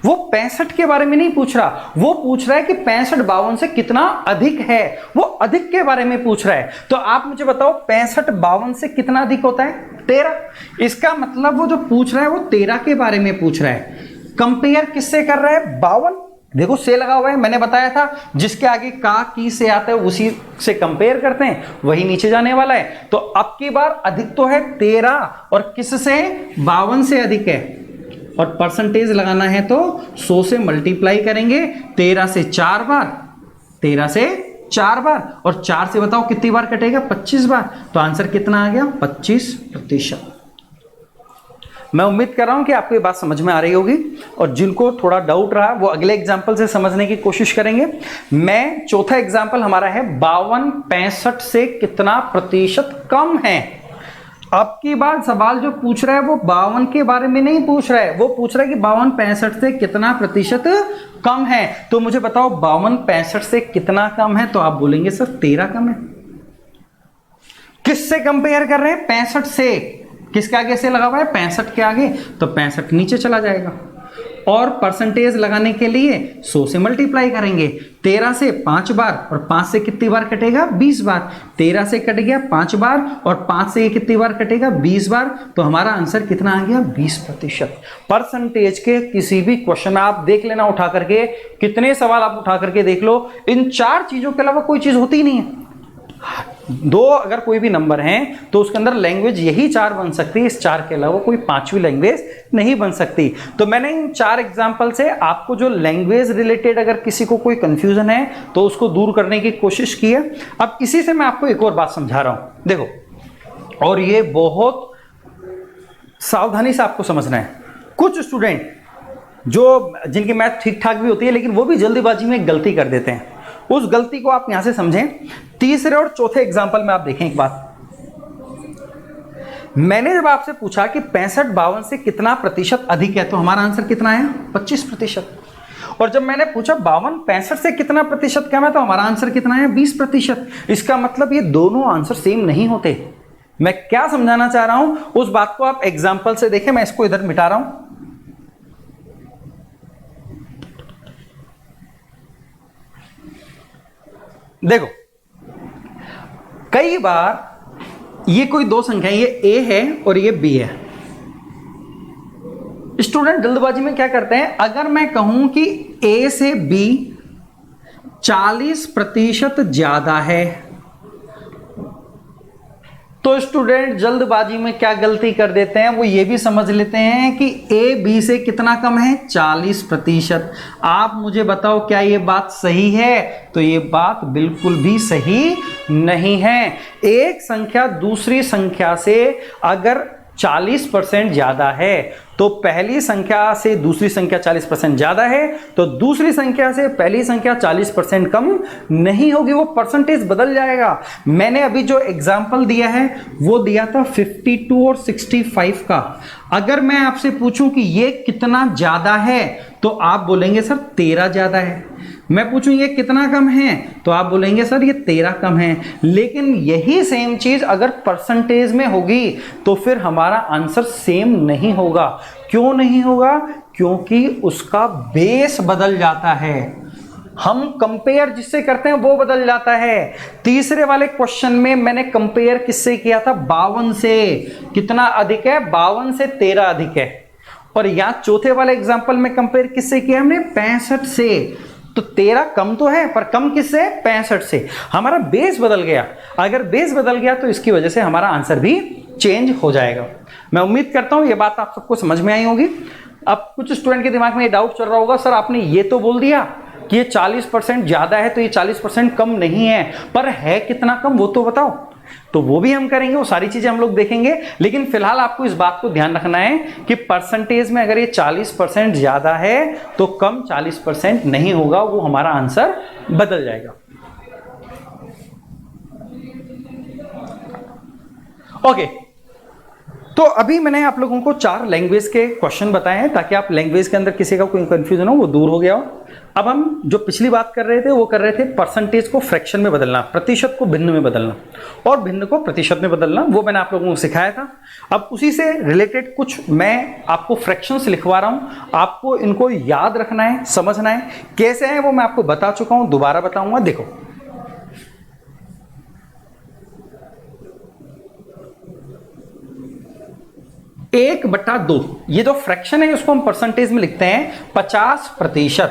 वो 65 के बारे में नहीं पूछ रहा, वो पूछ रहा है कि 65-52 से कितना अधिक है, वो अधिक के बारे में पूछ रहा है। तो आप मुझे बताओ 65-52 से कितना अधिक होता है? 13। इसका मतलब वो जो पूछ रहा है वो 13 के बारे में पूछ रहा है। कंपेयर किससे कर रहा है? 52। देखो से लगा हुआ है, मैंने बताया था जिसके आगे का की से आता है उसी से कंपेयर करते हैं, वही नीचे जाने वाला है। तो अब की बार अधिक तो है 13 और किससे? 52 से अधिक है। और परसेंटेज लगाना है तो 100 से मल्टीप्लाई करेंगे। 13 से 4 बार, 13 से 4 बार, और 4 से बताओ कितनी बार कटेगा? 25 बार। तो आंसर कितना आ गया? 25%। मैं उम्मीद कर रहा हूं कि आपको ये बात समझ में आ रही होगी, और जिनको थोड़ा डाउट रहा वो अगले एग्जाम्पल से समझने की कोशिश करेंगे। मैं चौथा एग्जाम्पल हमारा है 52-65 से कितना प्रतिशत कम है। अब की बार सवाल जो पूछ रहा है वो 52 के बारे में नहीं पूछ रहा है, वो पूछ रहा है कि 52-65 से कितना प्रतिशत कम है। तो मुझे बताओ 52-65 से कितना कम है? तो आप बोलेंगे सर 13 कम है। किससे कंपेयर कर रहे हैं? 65 से। किसके आगे से लगा हुआ है? 65 के आगे, तो 65 नीचे चला जाएगा। और परसेंटेज लगाने के लिए 100 से मल्टीप्लाई करेंगे। 13 से 5 बार, और 5 से कितनी बार कटेगा? 20 बार। 13 से कट गया 5 बार, और 5 से ये कितनी बार कटेगा? 20 बार। तो हमारा आंसर कितना आ गया? 20%। परसेंटेज के किसी भी क्वेश्चन में आप देख लेना उठा करके, कितने सवाल आप उठा करके देख लो, इन 4 चीजों के अलावा कोई चीज होती ही नहीं है। 2 अगर कोई भी नंबर हैं तो उसके अंदर लैंग्वेज यही 4 बन सकती है, इस 4 के अलावा कोई 5वीं लैंग्वेज नहीं बन सकती। तो मैंने इन 4 एग्जाम्पल से आपको जो लैंग्वेज रिलेटेड अगर किसी को कोई कंफ्यूजन है तो उसको दूर करने की कोशिश की है। अब इसी से मैं आपको एक और बात समझा रहा हूं, देखो, और ये बहुत सावधानी से आपको समझना है। कुछ स्टूडेंट जो जिनकी मैथ ठीक ठाक भी होती है लेकिन वो भी जल्दीबाजी में गलती कर देते हैं, उस गलती को आप यहां से समझें। तीसरे और चौथे एग्जाम्पल में आप देखें एक बात, मैंने जब आपसे पूछा कि 65-52 से कितना प्रतिशत अधिक है तो हमारा आंसर कितना है? 25%। और जब मैंने पूछा 52-65 से कितना प्रतिशत कम है तो हमारा आंसर कितना है? 20%। इसका मतलब ये दोनों आंसर सेम नहीं होते। मैं क्या समझाना चाह रहा हूं उस बात को आप एग्जाम्पल से देखें। मैं इसको इधर मिटा रहा हूं। देखो, कई बार ये कोई 2 संख्या, ये a है और ये b है। स्टूडेंट जल्दबाजी में क्या करते हैं, अगर मैं कहूं कि a से b 40% ज्यादा है तो स्टूडेंट जल्दबाजी में क्या गलती कर देते हैं, वो ये भी समझ लेते हैं कि a b से कितना कम है? 40%। आप मुझे बताओ क्या ये बात सही है? तो ये बात बिल्कुल भी सही नहीं है। एक संख्या दूसरी संख्या से अगर 40% ज्यादा है तो पहली संख्या से दूसरी संख्या 40% ज्यादा है तो दूसरी संख्या से पहली संख्या 40% कम नहीं होगी, वो परसेंटेज बदल जाएगा। मैंने अभी जो एग्जांपल दिया है वो दिया था 52 और 65 का। अगर मैं आपसे पूछूं कि ये कितना ज्यादा है तो आप बोलेंगे सर 13 ज्यादा है। मैं पूछूं ये कितना कम है तो आप बोलेंगे सर ये 13 कम है। लेकिन यही सेम चीज अगर परसेंटेज में होगी तो फिर हमारा आंसर सेम नहीं होगा। क्यों नहीं होगा? क्योंकि उसका बेस बदल जाता है। हम कंपेयर जिससे करते हैं वो बदल जाता है। तीसरे वाले क्वेश्चन में मैंने कंपेयर किससे किया था? 52 से। कितना अधिक है? 52 से 13 अधिक है। और यहां चौथे वाले एग्जांपल में कंपेयर किससे किया हमने? 65 से। तो 13 कम तो है, पर कम किससे? 65 से। हमारा बेस बदल गया। अगर बेस बदल गया तो इसकी वजह से हमारा आंसर भी चेंज हो जाएगा। मैं उम्मीद करता हूं ये बात आप सबको समझ में आई होगी। अब कुछ स्टूडेंट के दिमाग में ये डाउट चल रहा होगा, सर आपने ये तो बोल दिया कि ये 40% ज्यादा है, तो ये 40% कम नहीं है, पर है कितना कम वो तो बताओ। तो वो भी हम करेंगे, वो सारी चीजें हम लोग देखेंगे। लेकिन फिलहाल आपको इस बात को ध्यान रखना है कि परसेंटेज में अगर ये 40% ज्यादा है तो कम 40% नहीं होगा, वो हमारा आंसर बदल जाएगा। ओके, तो अभी मैंने आप लोगों को 4 लैंग्वेज के क्वेश्चन बताए हैं ताकि आप लैंग्वेज के अंदर किसी का कोई कंफ्यूजन हो वो दूर हो गया हो। अब हम जो पिछली बात कर रहे थे वो कर रहे थे परसेंटेज को फ्रैक्शन में बदलना, प्रतिशत को भिन्न में बदलना और भिन्न को प्रतिशत में बदलना, वो मैंने आप लोगों को सिखाया था। अब उसी से रिलेटेड कुछ मैं आपको फ्रैक्शंस लिखवा रहा हूं, आपको इनको याद रखना है, समझना है कैसे है वो मैं आपको बता चुका हूं, दोबारा बताऊंगा। देखो, एक बटा 2, ये जो फ्रैक्शन है उसको हम परसेंटेज में लिखते हैं 50%।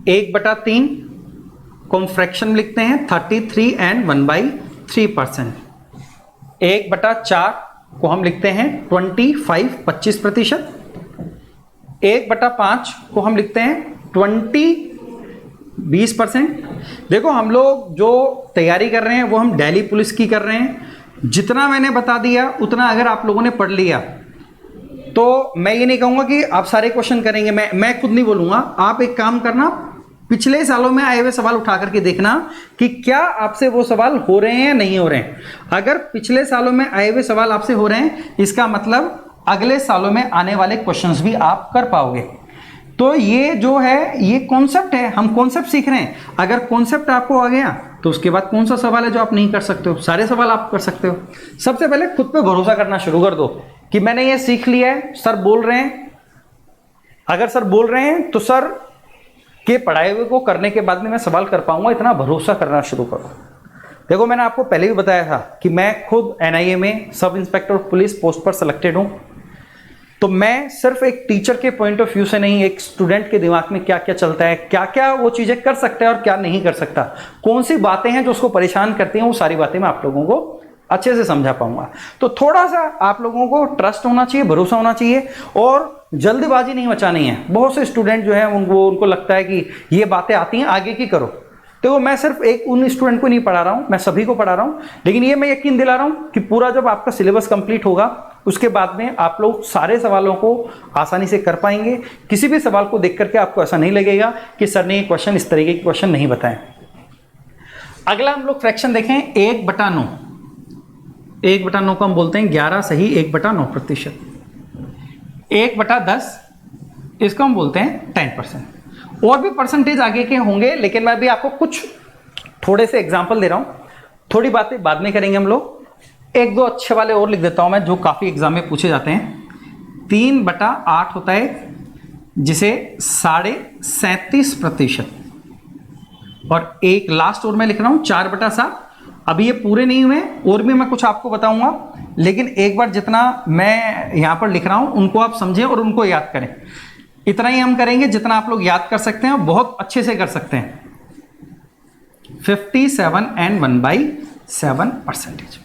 1/3 को हम फ्रैक्शन में लिखते हैं 33 एंड 1/3%। 1/4 को हम लिखते हैं 25%। 1/5 को हम लिखते हैं 20%। देखो, हम लोग जो तैयारी कर रहे हैं वो हम दिल्ली पुलिस की कर रहे हैं। जितना मैंने बता दिया उतना अगर आप लोगों ने पढ़ लिया तो मैं ये नहीं कहूंगा कि आप सारे क्वेश्चन करेंगे, मैं खुद नहीं बोलूंगा। आप एक काम करना, पिछले सालों में आए हुए सवाल उठा करके देखना कि क्या आपसे वो सवाल हो रहे हैं या नहीं हो रहे हैं। अगर पिछले सालों में आए हुए सवाल आपसे हो रहे हैं, इसका मतलब अगले सालों में आने वाले क्वेश्चंस भी आप कर पाओगे। तो ये जो है ये कॉन्सेप्ट है, हम कॉन्सेप्ट सीख रहे हैं। अगर कॉन्सेप्ट आपको आ गया तो उसके बाद कौन सा सवाल है जो आप नहीं कर सकते हो? सारे सवाल आप कर सकते हो। सबसे पहले खुद पे भरोसा करना शुरू कर दो कि मैंने ये सीख लिया है, सर बोल रहे हैं। अगर सर बोल रहे हैं तो सर के पढ़ाए हुए को करने के बाद में मैं सवाल कर पाऊंगा, इतना भरोसा करना शुरू करो। देखो, मैंने आपको पहले भी बताया था कि मैं खुद NIA में सब इंस्पेक्टर पुलिस पोस्ट पर सिलेक्टेड हूं। तो मैं सिर्फ एक टीचर के पॉइंट ऑफ व्यू से नहीं, एक स्टूडेंट के दिमाग में क्या क्या चलता है, क्या क्या वो चीजें कर सकता है और क्या नहीं कर सकता, कौन सी बातें हैं जो उसको परेशान करती हैं, वो सारी बातें मैं आप लोगों को अच्छे से समझा पाऊंगा। तो थोड़ा सा आप लोगों को ट्रस्ट होना चाहिए, भरोसा होना चाहिए और जल्दबाजी नहीं मचानी है। बहुत से स्टूडेंट जो है उनको लगता है कि ये बातें आती हैं आगे की करो। तो मैं सिर्फ एक उन स्टूडेंट को नहीं पढ़ा रहा हूं, मैं सभी को पढ़ा रहा हूं। लेकिन ये मैं यकीन दिला रहा हूं कि पूरा जब आपका सिलेबस कंप्लीट होगा उसके बाद में आप लोग सारे सवालों को आसानी से कर पाएंगे। किसी भी सवाल को देख करके आपको ऐसा नहीं लगेगा कि सर ने ये क्वेश्चन इस तरीके के क्वेश्चन नहीं बताए। अगला हम लोग फ्रैक्शन देखें, 1/9। 1/9 को हम बोलते हैं 11 सही 1/9%। 1/10 इसको हम बोलते हैं 10%। और भी परसेंटेज आगे के होंगे, लेकिन मैं अभी आपको कुछ थोड़े से एग्जांपल दे रहा हूं, थोड़ी बातें बाद में करेंगे हम लोग। 1-2 अच्छे वाले और लिख देता हूं मैं, जो काफी एग्जाम में पूछे जाते हैं। 3/8 होता है जिसे 37.5%। और एक लास्ट और मैं लिख रहा हूं 4/7। अभी ये पूरे नहीं हुए, और भी मैं कुछ आपको बताऊंगा, लेकिन एक बार जितना मैं यहां पर लिख रहा हूं उनको आप समझें और उनको याद करें। इतना ही हम करेंगे जितना आप लोग याद कर सकते हैं और बहुत अच्छे से कर सकते हैं। 57 एंड 1/7%।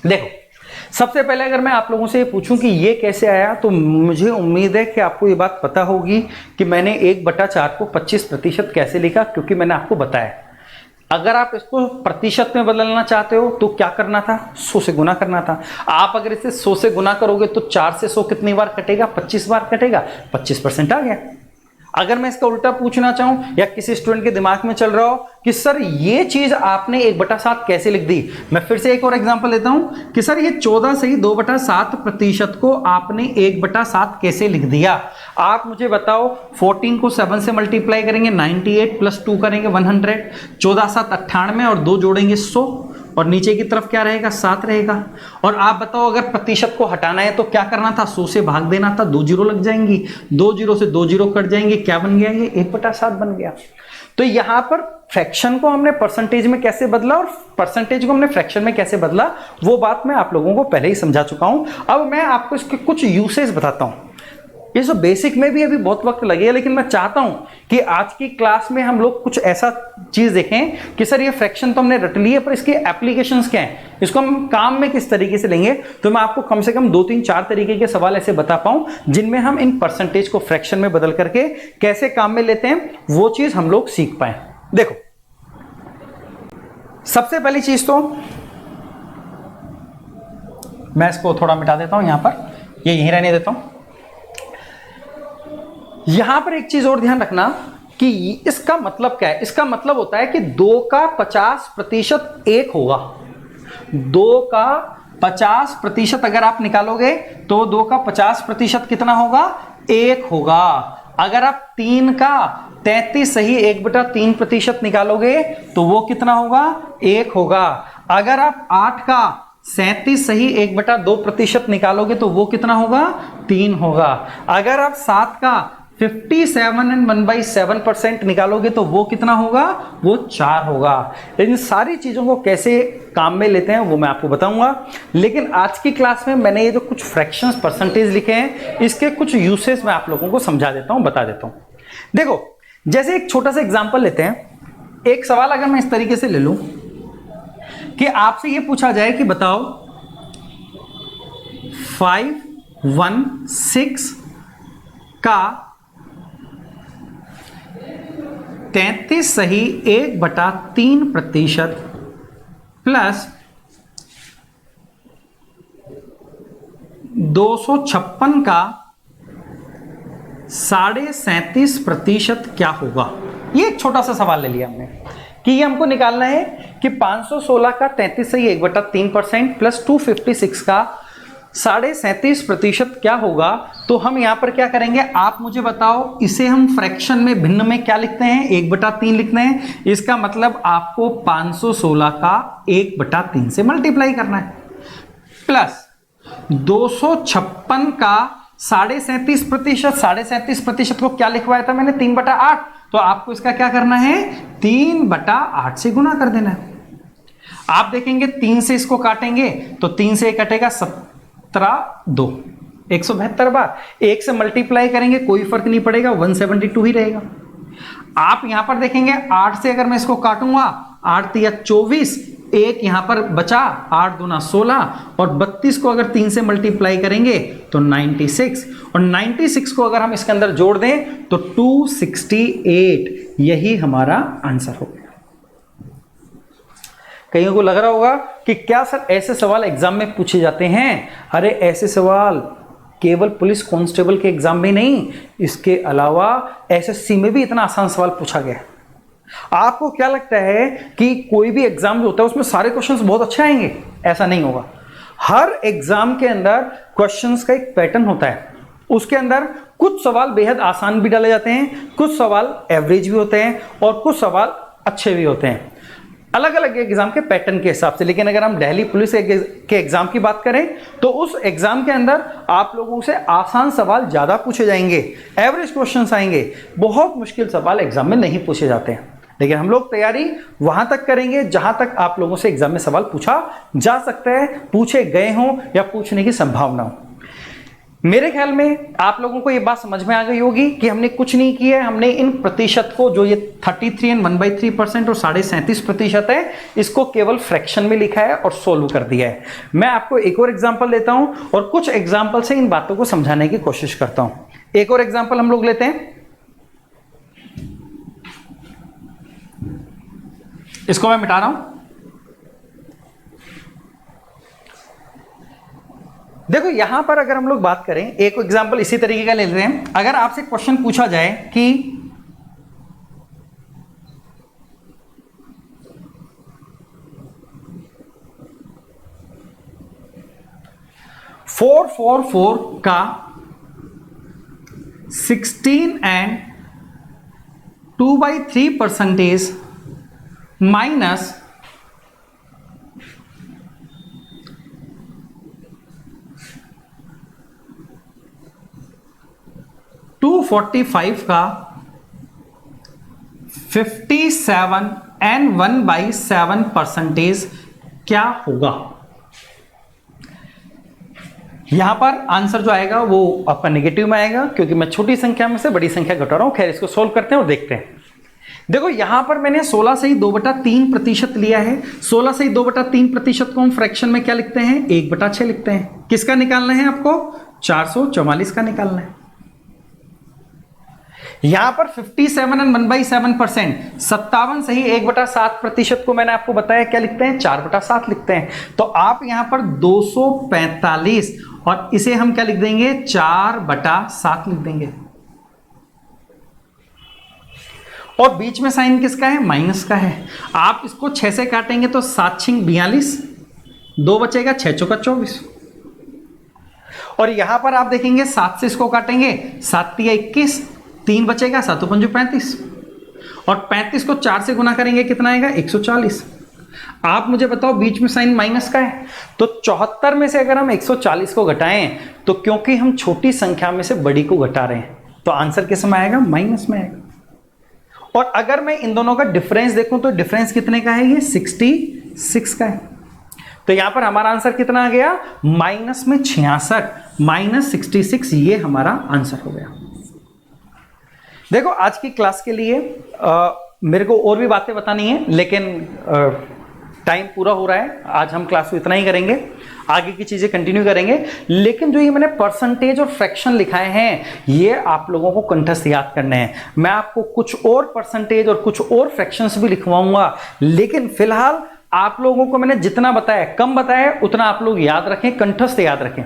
देखो, सबसे पहले अगर मैं आप लोगों से पूछूं कि ये कैसे आया, तो मुझे उम्मीद है कि आपको ये बात पता होगी कि मैंने 1/4 को 25% कैसे लिखा, क्योंकि मैंने आपको बताया। अगर आप इसको प्रतिशत में बदलना चाहते हो तो क्या करना था? 100 से गुना करना था। आप अगर इसे 100 से गुना करोगे तो 4 से 100 कितनी बार कटेगा? 25 बार कटेगा, 25% आ गया। अगर मैं इसका उल्टा पूछना चाहूं या किसी स्टूडेंट के दिमाग में चल रहा हो कि सर ये चीज आपने 1/7 कैसे लिख दी, मैं फिर से एक और एग्जांपल देता हूं कि सर ये 14 सही 2/7% को आपने 1/7 कैसे लिख दिया। आप मुझे बताओ, 14 को 7 से मल्टीप्लाई करेंगे 98 + 2 करेंगे 100, 14 7 98 और 2 जोड़ेंगे 100, और नीचे की तरफ क्या रहेगा, 7 रहेगा। और आप बताओ अगर प्रतिशत को हटाना है तो क्या करना था, 100 से भाग देना था, 2 जीरो लग जाएंगी, 2 जीरो से 2 जीरो कट जाएंगे, क्या बन गया, ये 1/7 बन गया। तो यहां पर फ्रैक्शन को हमने परसेंटेज में कैसे बदला और परसेंटेज को हमने फ्रैक्शन में कैसे बदला, वो बात मैं आप लोगों को पहले ही समझा चुका हूं। अब मैं आपको इसके कुछ यूसेज बताता हूं। ये सब बेसिक में भी अभी बहुत वक्त लगेगा, लेकिन मैं चाहता हूं कि आज की क्लास में हम लोग कुछ ऐसा चीज देखें कि सर ये फ्रैक्शन तो हमने रट ली है, पर इसके एप्लीकेशंस क्या हैं, इसको हम काम में किस तरीके से लेंगे। तो मैं आपको कम से कम 2 3 4 तरीके के सवाल ऐसे बता पाऊं जिनमें हम इन परसेंटेज को फ्रैक्शन में बदल करके कैसे काम में लेते हैं, वो चीज हम लोग सीख पाए। देखो, सबसे पहली चीज तो मैं इसको थोड़ा मिटा देता हूं, यहां पर ये यहीं रहने देता हूं। यहां पर एक चीज और ध्यान रखना कि इसका मतलब क्या है। इसका मतलब होता है कि 2 का 50% 1 होगा। 2 का 50% अगर आप निकालोगे तो 2 का 50% कितना होगा, 1 होगा। अगर आप 3 का 33 सही 1/3% निकालोगे तो वो कितना होगा, 1 होगा। अगर आप 8 का 37 सही 1/2% निकालोगे तो वो कितना होगा, 3 होगा। अगर आप 7 का 57 and 1/7% निकालोगे तो वो कितना होगा, वो 4 होगा। इन सारी चीजों को कैसे काम में लेते हैं वो मैं आपको बताऊंगा, लेकिन आज की क्लास में मैंने ये जो कुछ फ्रैक्शंस परसेंटेज लिखे हैं इसके कुछ यूसेस मैं आप लोगों को समझा देता हूं, बता देता हूं। देखो, जैसे एक छोटा सा एग्जांपल लेते हैं। एक सवाल अगर मैं इस तरीके से ले लूं कि आपसे ये पूछा जाए कि बताओ 516 का 33 सही 1/3% प्लस 256 का 37.5% क्या होगा। ये एक छोटा सा सवाल ले लिया हमने कि ये हमको निकालना है कि 516 का 33 सही 1/3% प्लस 256 का 37.5% क्या होगा। तो हम यहां पर क्या करेंगे, आप मुझे बताओ, इसे हम फ्रैक्शन में भिन्न में क्या लिखते हैं, 1/3 लिखते हैं। इसका मतलब आपको 516 का 1/3 से मल्टीप्लाई करना है, प्लस 256 का 37.5%। 37.5% को क्या लिखवाया था मैंने, 3/8। तो आपको इसका क्या करना है, 3/8 से गुना कर देना है। आप देखेंगे 3 से इसको काटेंगे तो 3 से कटेगा 17 172 बार। 1 से मल्टीप्लाई करेंगे कोई फर्क नहीं पड़ेगा, 172 ही रहेगा। आप यहां पर देखेंगे 8 से अगर मैं इसको काटूंगा, 8 या 24, 1 यहां पर बचा, 8 दूना 16, और 32 को अगर 3 से मल्टीप्लाई करेंगे तो 96, और 96 को अगर हम इसके अंदर जोड़ दें तो 268। यही हमारा आंसर हो गया। कईयों को लग रहा होगा कि क्या सर ऐसे सवाल एग्जाम में पूछे जाते हैं। अरे ऐसे सवाल केवल पुलिस कांस्टेबल के एग्जाम में नहीं, इसके अलावा एसएससी में भी इतना आसान सवाल पूछा गया है। आपको क्या लगता है कि कोई भी एग्जाम जो होता है उसमें सारे क्वेश्चंस बहुत अच्छे आएंगे? ऐसा नहीं होगा। हर एग्जाम के अंदर क्वेश्चंस का एक पैटर्न होता है। उसके अंदर कुछ सवाल बेहद आसान भी डाले जाते हैं, कुछ सवाल एवरेज भी होते हैं, और कुछ सवाल अच्छे भी होते हैं, अलग अलग एग्जाम के पैटर्न के हिसाब से। लेकिन अगर हम दिल्ली पुलिस के एग्जाम की बात करें तो उस एग्जाम के अंदर आप लोगों से आसान सवाल ज्यादा पूछे जाएंगे, एवरेज क्वेश्चंस आएंगे, बहुत मुश्किल सवाल एग्जाम में नहीं पूछे जाते हैं। लेकिन हम लोग तैयारी वहां तक करेंगे जहां तक आप लोगों से एग्जाम में सवाल पूछा जा सकता है, पूछे गए हों या पूछने की संभावना हो। मेरे ख्याल में आप लोगों को ये बात समझ में आ गई होगी कि हमने कुछ नहीं किया है। हमने इन प्रतिशत को, जो ये 33 एंड 1/3% और 37.5% है, इसको केवल फ्रैक्शन में लिखा है और सोल्व कर दिया है। मैं आपको एक और एग्जांपल देता हूं और कुछ एग्जांपल से इन बातों को समझाने की कोशिश करता हूं। एक और एग्जांपल हम लोग लेते हैं, इसको मैं मिटा रहा हूं। देखो यहां पर अगर हम लोग बात करें, एक एग्जांपल इसी तरीके का ले रहे हैं। अगर आपसे क्वेश्चन पूछा जाए कि 444 का 16 एंड 2/3% माइनस 245 का 57 and 1/7% क्या होगा? यहां पर आंसर जो आएगा वो आपका नेगेटिव में आएगा, क्योंकि मैं छोटी संख्या में से बड़ी संख्या घटा रहा हूं। खैर, इसको सोल्व करते हैं और देखते हैं। देखो यहां पर मैंने 16 से ही 2/3% लिया है। 16 से ही 2/3% को हम फ्रैक्शन में क्या लिखते हैं? 1/6 लिखते हैं। किसका निकालना है आपको? 444 का निकालना है। यहां पर 57 and 1/7%, 57 से ही 1/7% को मैंने आपको बताया क्या लिखते हैं? 4/7 लिखते हैं। तो आप यहां पर 245 और इसे हम क्या लिख देंगे? 4/7 लिख देंगे। और बीच में साइन किसका है? माइनस का है। आप इसको 6 से काटेंगे तो 7 6 42, 2 बचेगा, 6 चौका 24। और यहां पर आप देखेंगे 7 से इसको काटेंगे, 7 तिया 21, 3 बचेगा, 7 पंजे 35। और 35 को 4 से गुना करेंगे कितना आएगा? 140। आप मुझे बताओ, बीच में साइन माइनस का है, तो 74 में से अगर हम 140 को घटाएं तो क्योंकि हम छोटी संख्या में से बड़ी को घटा रहे हैं तो आंसर किस में आएगा? माइनस में आएगा। और अगर मैं इन दोनों का डिफरेंस देखूं तो डिफरेंस कितने का है? ये 66 का है। तो यहां पर हमारा आंसर कितना आ गया? माइनस में 66 -66, ये हमारा आंसर हो गया। देखो आज की क्लास के लिए मेरे को और भी बातें बतानी है, लेकिन टाइम पूरा हो रहा है। आज हम क्लास को इतना ही करेंगे, आगे की चीजें कंटिन्यू करेंगे। लेकिन जो ये मैंने परसेंटेज और फ्रैक्शन लिखाए हैं, ये आप लोगों को कंठस्थ याद करने हैं। मैं आपको कुछ और परसेंटेज और कुछ और फ्रैक्शंस भी लिखवाऊंगा, लेकिन फिलहाल आप लोगों को मैंने जितना बताया, कम बताया, उतना आप लोग याद रखें, कंठस्थ याद रखें।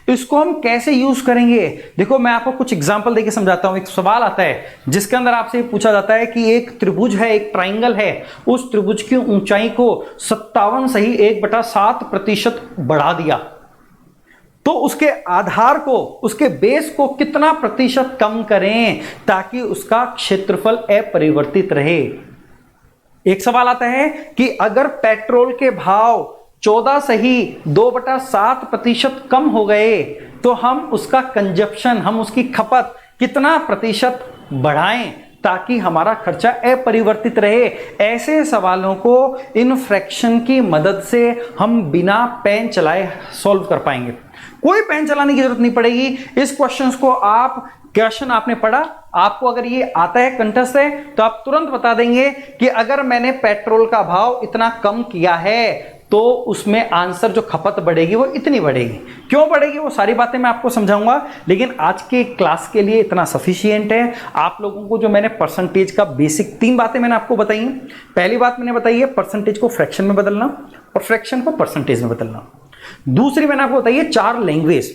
इसको हम कैसे यूज करेंगे? देखो मैं आपको कुछ एग्जांपल देके समझाता हूं। एक सवाल आता है जिसके अंदर आपसे पूछा जाता है कि एक त्रिभुज है, एक ट्राइंगल है, उस त्रिभुज की ऊंचाई को 57 से ही 1/7% बढ़ा दिया, तो उसके आधार को, उसके बेस को कितना प्रतिशत कम करें ताकि उसका क्षेत्रफल अपरिवर्तित रहे। एक सवाल आता है कि अगर पेट्रोल के भाव 14 से ही 2/7% कम हो गए तो हम उसका कंजप्शन, हम उसकी खपत कितना प्रतिशत बढ़ाएं ताकि हमारा खर्चा अपरिवर्तित रहे। ऐसे सवालों को इन फ्रैक्शन की मदद से हम बिना पेन चलाए सॉल्व कर पाएंगे। कोई पेन चलाने की जरूरत नहीं पड़ेगी। इस क्वेश्चंस को आप, क्वेश्चन आपने पढ़ा, आपको अगर ये आता है कंठस्थ है, तो आप तुरंत बता देंगे कि अगर मैंने पेट्रोल का भाव इतना कम किया है तो उसमें आंसर जो खपत बढ़ेगी वो इतनी बढ़ेगी। क्यों बढ़ेगी वो सारी बातें मैं आपको समझाऊंगा, लेकिन आज के क्लास के लिए इतना सफिशिएंट है। आप लोगों को जो मैंने परसेंटेज का बेसिक 3 बातें मैंने आपको बताई हैं। पहली बात मैंने बताई है परसेंटेज को फ्रैक्शन में बदलना और फ्रैक्शन को परसेंटेज में बदलना। दूसरी मैंने आपको बताई है 4 लैंग्वेज,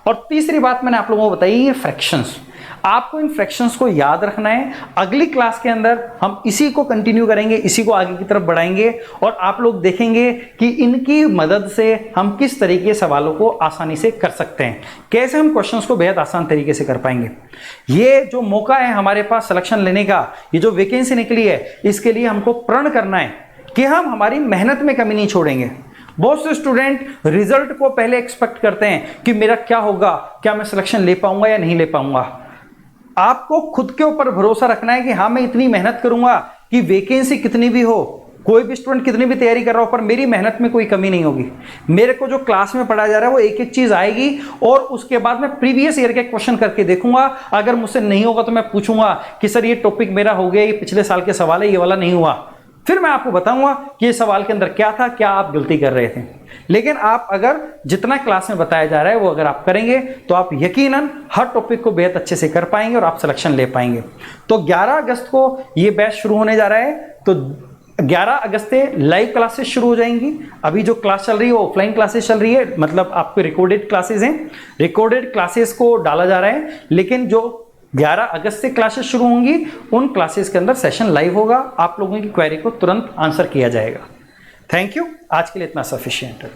और तीसरी बात मैंने आप लोगों को बताई है फ्रैक्शंस। आपको इन फ्रैक्शंस को याद रखना है। अगली क्लास के अंदर हम इसी को कंटिन्यू करेंगे, इसी को आगे की तरफ बढ़ाएंगे, और आप लोग देखेंगे कि इनकी मदद से हम किस तरीके सवालों को आसानी से कर सकते हैं, कैसे हम क्वेश्चंस को बेहद आसान तरीके से कर पाएंगे। ये जो मौका है हमारे पास सिलेक्शन लेने का, ये जो वैकेंसी निकली है, इसके लिए हमको प्रण करना है कि हम हमारी मेहनत में कमी नहीं छोड़ेंगे। बहुत से स्टूडेंट रिजल्ट को पहले एक्सपेक्ट करते हैं कि मेरा क्या होगा, क्या मैं सिलेक्शन ले पाऊंगा या नहीं ले पाऊंगा। आपको खुद के ऊपर भरोसा रखना है कि हाँ मैं इतनी मेहनत करूंगा कि वैकेंसी कितनी भी हो, कोई भी स्टूडेंट कितनी भी तैयारी कर रहा हो, पर मेरी मेहनत में कोई कमी नहीं होगी। मेरे को जो क्लास में पढ़ाया जा रहा है वो एक एक चीज आएगी, और उसके बाद मैं प्रीवियस ईयर के क्वेश्चन करके देखूंगा। अगर मुझसे नहीं होगा तो मैं पूछूंगा कि सर ये टॉपिक मेरा हो गया, ये पिछले साल के सवाल है, ये वाला नहीं हुआ। फिर मैं आपको बताऊंगा कि ये सवाल के अंदर क्या था, क्या आप गलती कर रहे थे। लेकिन आप अगर जितना क्लास में बताया जा रहा है वो अगर आप करेंगे तो आप यकीनन हर टॉपिक को बेहद अच्छे से कर पाएंगे और आप सिलेक्शन ले पाएंगे। तो 11 अगस्त को ये बैच शुरू होने जा रहा है, तो 11 अगस्त से लाइव क्लासेस शुरू हो जाएंगी। अभी जो क्लास चल रही है वो ऑफलाइन क्लासेस चल रही है, मतलब आपके रिकॉर्डेड क्लासेस हैं। रिकॉर्डेड क्लासेस को डाला जा रहा है, लेकिन जो 11 अगस्त से क्लासेस शुरू होंगी उन क्लासेस के अंदर सेशन लाइव होगा। आप लोगों की क्वेरी को तुरंत आंसर किया जाएगा। Thank you. आज के लिए इतना सफिशिएंट है।